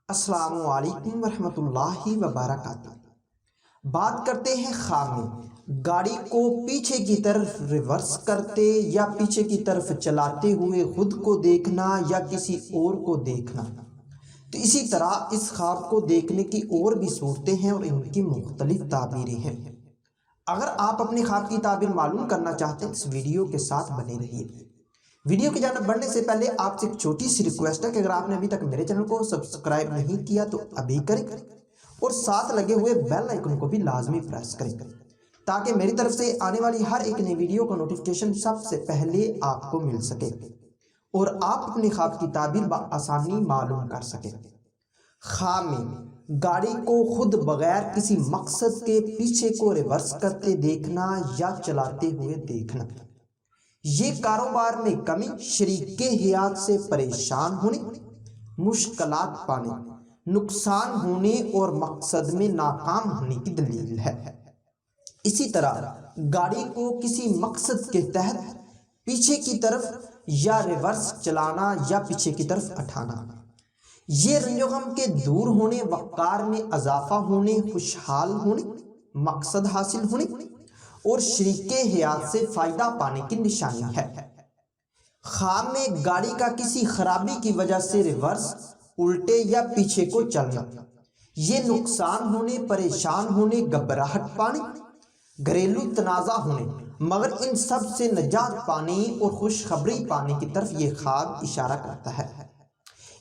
السلام علیکم ورحمۃ اللہ وبرکاتہ۔ بات کرتے ہیں خامی، گاڑی کو پیچھے کی طرف ریورس کرتے یا پیچھے کی طرف چلاتے ہوئے خود کو دیکھنا یا کسی اور کو دیکھنا۔ تو اسی طرح اس خواب کو دیکھنے کی اور بھی صورتیں ہیں اور ان کی مختلف تعبیریں ہیں۔ اگر آپ اپنے خواب کی تعبیر معلوم کرنا چاہتے ہیں اس ویڈیو کے ساتھ بنے رہیے۔ ویڈیو کی جانب بڑھنے سے پہلے آپ سے ایک چھوٹی سی ریکویسٹ ہے کہ اگر آپ نے ابھی تک میرے چینل کو سبسکرائب نہیں کیا تو ابھی کریں اور ساتھ لگے ہوئے بیل آئیکن کو بھی لازمی پریس کریں تاکہ میری طرف سے آنے والی ہر ایک نئی ویڈیو کا نوٹیفیکیشن سب سے پہلے آپ کو مل سکے اور آپ اپنے خواب کی تعبیر بآسانی معلوم کر سکیں۔ خامی، گاڑی کو خود بغیر کسی مقصد کے پیچھے کو ریورس کرتے دیکھنا یا چلاتے ہوئے دیکھنا۔ یہ کاروبار میں کمی، شریک حیات سے پریشان ہونے، مشکلات پانے، نقصان ہونے اور مقصد میں ناکام ہونے کی دلیل ہے۔ اسی طرح گاڑی کو کسی مقصد کے تحت پیچھے کی طرف یا ریورس چلانا یا پیچھے کی طرف اٹھانا، یہ رنج و غم کے دور ہونے، وقار میں اضافہ ہونے، خوشحال ہونے، مقصد حاصل ہونے اور شریک حیات سے فائدہ پانے کی نشانی ہے۔ خواب میں گاڑی کا کسی خرابی کی وجہ سے ریورس، الٹے یا پیچھے کو چلنا، یہ نقصان ہونے، پریشان ہونے، گھبراہٹ پانے، گھریلو تنازع ہونے، مگر ان سب سے نجات پانے اور خوشخبری پانے کی طرف یہ خواب اشارہ کرتا ہے۔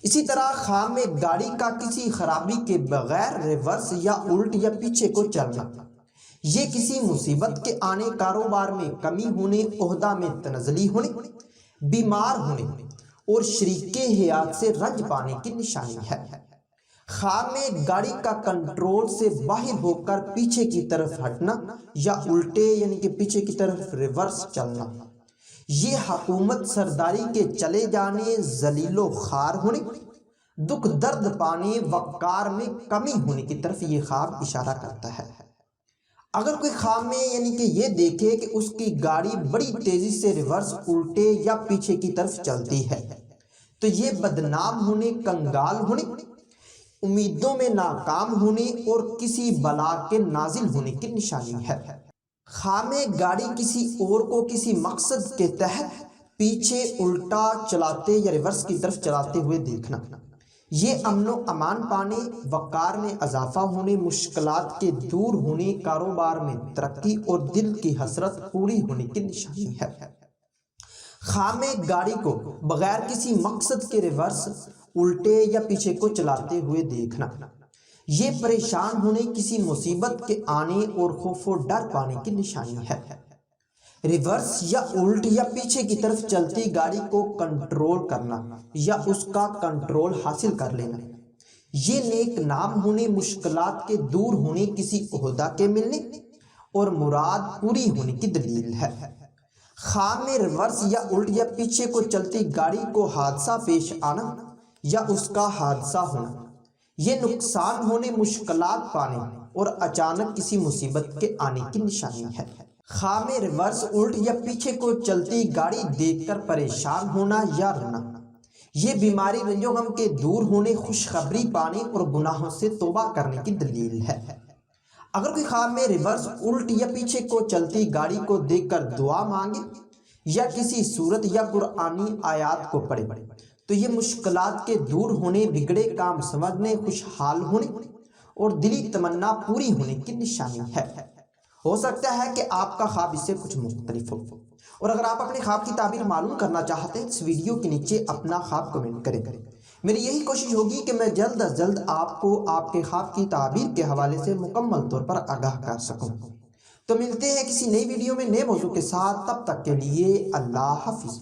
اسی طرح خواب میں گاڑی کا کسی خرابی کے بغیر ریورس یا الٹ یا پیچھے کو چلنا، یہ کسی مصیبت کے آنے، کاروبار میں کمی ہونے، عہدہ میں تنزلی ہونے، بیمار ہونے اور شریک حیات سے رنج پانے کی نشانی ہے۔ خواب میں گاڑی کا کنٹرول سے باہر ہو کر پیچھے کی طرف ہٹنا یا الٹے یعنی کہ پیچھے کی طرف ریورس چلنا، یہ حکومت سرداری کے چلے جانے، ذلیل و خوار ہونے، دکھ درد پانے، وقار میں کمی ہونے کی طرف یہ خواب اشارہ کرتا ہے۔ اگر کوئی خواب میں یعنی کہ یہ دیکھے کہ اس کی گاڑی بڑی تیزی سے ریورس، الٹے یا پیچھے کی طرف چلتی ہے تو یہ بدنام ہونے، کنگال ہونے، امیدوں میں ناکام ہونے اور کسی بلا کے نازل ہونے کی نشانی ہے۔ خواب میں گاڑی کسی اور کو کسی مقصد کے تحت پیچھے، الٹا چلاتے یا ریورس کی طرف چلاتے ہوئے دیکھنا، یہ امن و امان پانے، وقار میں اضافہ ہونے، مشکلات کے دور ہونے، کاروبار میں ترقی اور دل کی حسرت پوری ہونے کی نشانی ہے۔ خواب میں گاڑی کو بغیر کسی مقصد کے ریورس، الٹے یا پیچھے کو چلاتے ہوئے دیکھنا، یہ پریشان ہونے، کسی مصیبت کے آنے اور خوف و ڈر پانے کی نشانی ہے۔ ریورس یا الٹ یا پیچھے کی طرف چلتی گاڑی کو کنٹرول کرنا یا اس کا کنٹرول حاصل کر لینا، یہ نیک نام ہونے، مشکلات کے دور ہونے، کسی عہدہ کے ملنے اور مراد پوری ہونے کی دلیل ہے۔ خواب میں ریورس یا الٹ یا پیچھے کو چلتی گاڑی کو حادثہ پیش آنا یا اس کا حادثہ ہونا، یہ نقصان ہونے، مشکلات پانے اور اچانک کسی مصیبت کے آنے کی نشانی ہے۔ خواب میں ریورس، الٹ یا پیچھے کو چلتی گاڑی دیکھ کر پریشان ہونا یا رونا، یہ بیماری، رنج و غم کے دور ہونے، خوشخبری پانے اور گناہوں سے توبہ کرنے کی دلیل ہے۔ اگر کوئی خواب میں ریورس، الٹ یا پیچھے کو چلتی گاڑی کو دیکھ کر دعا مانگے یا کسی سورت یا قرآنی آیات کو پڑھے تو یہ مشکلات کے دور ہونے، بگڑے کام سمجھنے، خوشحال ہونے اور دلی تمنا پوری ہونے کی نشانی ہے۔ ہو سکتا ہے کہ آپ کا خواب اس سے کچھ مختلف ہو، اور اگر آپ اپنے خواب کی تعبیر معلوم کرنا چاہتے ہیں اس ویڈیو کے نیچے اپنا خواب کمنٹ کریں۔ میری یہی کوشش ہوگی کہ میں جلد از جلد آپ کو آپ کے خواب کی تعبیر کے حوالے سے مکمل طور پر آگاہ کر سکوں۔ تو ملتے ہیں کسی نئی ویڈیو میں نئے موضوع کے ساتھ، تب تک کے لیے اللہ حافظ۔